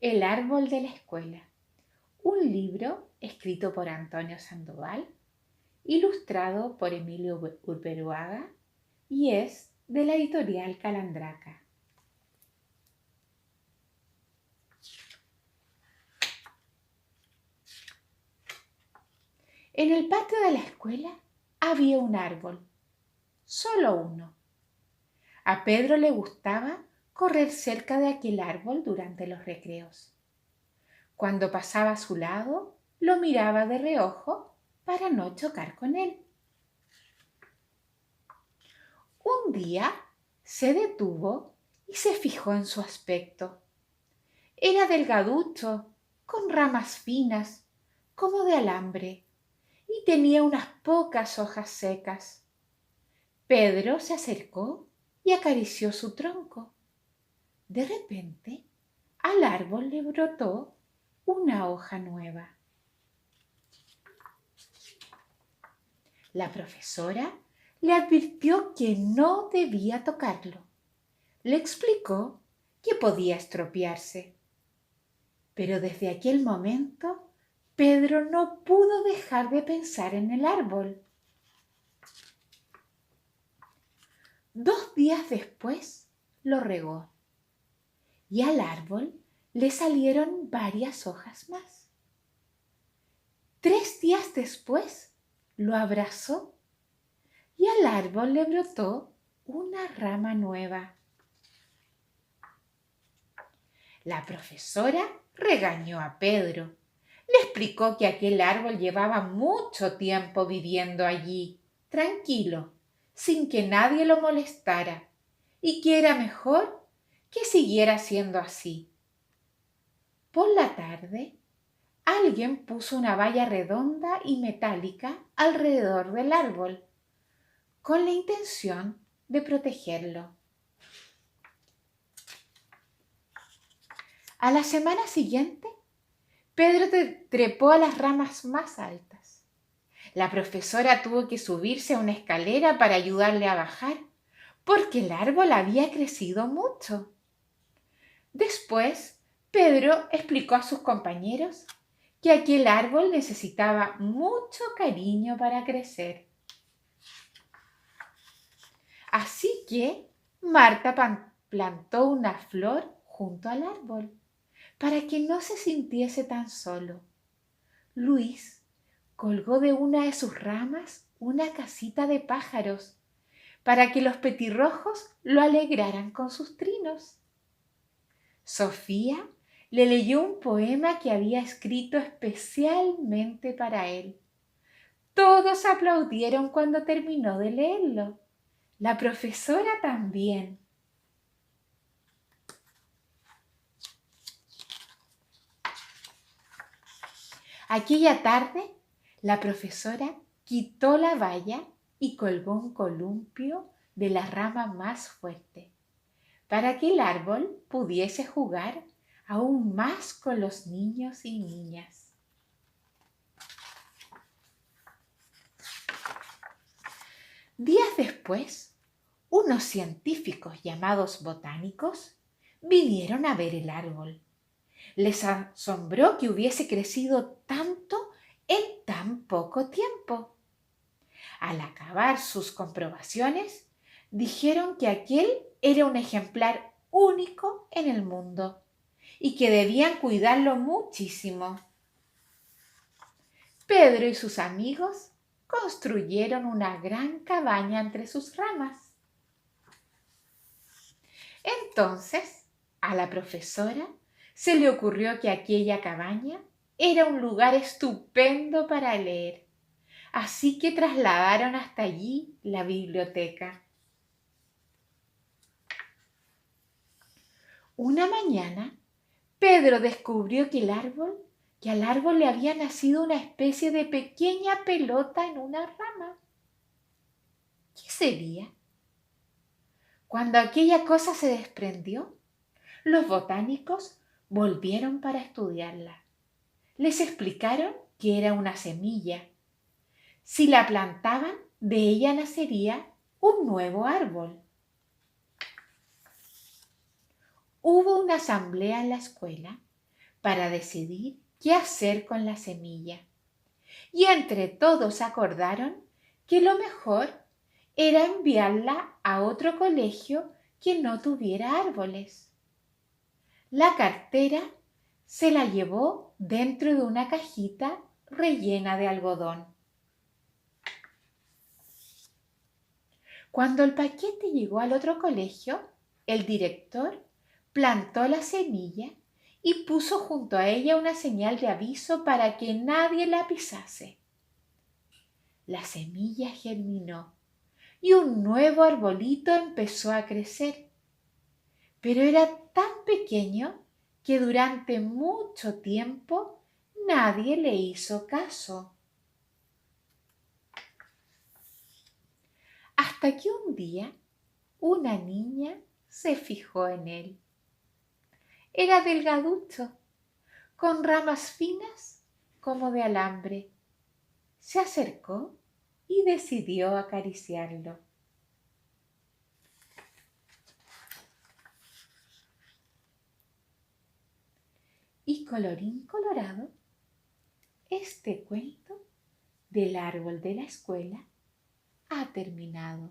El árbol de la escuela, un libro escrito por Antonio Sandoval, ilustrado por Emilio Urberuaga y es de la editorial Calandraca. En el patio de la escuela había un árbol, solo uno. A Pedro le gustaba correr cerca de aquel árbol durante los recreos. Cuando pasaba a su lado, lo miraba de reojo para no chocar con él. Un día se detuvo y se fijó en su aspecto. Era delgaducho, con ramas finas, como de alambre, y tenía unas pocas hojas secas. Pedro se acercó y acarició su tronco. De repente, al árbol le brotó una hoja nueva. La profesora le advirtió que no debía tocarlo. Le explicó que podía estropearse. Pero desde aquel momento, Pedro no pudo dejar de pensar en el árbol. 2 días después lo regó y al árbol le salieron varias hojas más. 3 días después lo abrazó y al árbol le brotó una rama nueva. La profesora regañó a Pedro. Le explicó que aquel árbol llevaba mucho tiempo viviendo allí, tranquilo, sin que nadie lo molestara, y que era mejor que siguiera siendo así. Por la tarde, alguien puso una valla redonda y metálica alrededor del árbol, con la intención de protegerlo. A la semana siguiente, Pedro trepó a las ramas más altas. La profesora tuvo que subirse a una escalera para ayudarle a bajar, porque el árbol había crecido mucho. Después, Pedro explicó a sus compañeros que aquel árbol necesitaba mucho cariño para crecer. Así que Marta plantó una flor junto al árbol para que no se sintiese tan solo. Luis colgó de una de sus ramas una casita de pájaros para que los petirrojos lo alegraran con sus trinos. Sofía le leyó un poema que había escrito especialmente para él. Todos aplaudieron cuando terminó de leerlo. La profesora también. Aquella tarde, la profesora quitó la valla y colgó un columpio de la rama más fuerte, para que el árbol pudiese jugar aún más con los niños y niñas. Días después, unos científicos llamados botánicos vinieron a ver el árbol. Les asombró que hubiese crecido tanto en tan poco tiempo. Al acabar sus comprobaciones, dijeron que aquel era un ejemplar único en el mundo y que debían cuidarlo muchísimo. Pedro y sus amigos construyeron una gran cabaña entre sus ramas. Entonces, a la profesora se le ocurrió que aquella cabaña era un lugar estupendo para leer, así que trasladaron hasta allí la biblioteca. Una mañana, Pedro descubrió que al árbol le había nacido una especie de pequeña pelota en una rama. ¿Qué sería? Cuando aquella cosa se desprendió, los botánicos volvieron para estudiarla. Les explicaron que era una semilla. Si la plantaban, de ella nacería un nuevo árbol. Hubo una asamblea en la escuela para decidir qué hacer con la semilla. Y entre todos acordaron que lo mejor era enviarla a otro colegio que no tuviera árboles. La cartera se la llevó dentro de una cajita rellena de algodón. Cuando el paquete llegó al otro colegio, el director plantó la semilla y puso junto a ella una señal de aviso para que nadie la pisase. La semilla germinó y un nuevo arbolito empezó a crecer, pero era tan pequeño que durante mucho tiempo nadie le hizo caso. Hasta que un día una niña se fijó en él. Era delgaducho, con ramas finas como de alambre. Se acercó y decidió acariciarlo. Y colorín colorado, este cuento del árbol de la escuela ha terminado.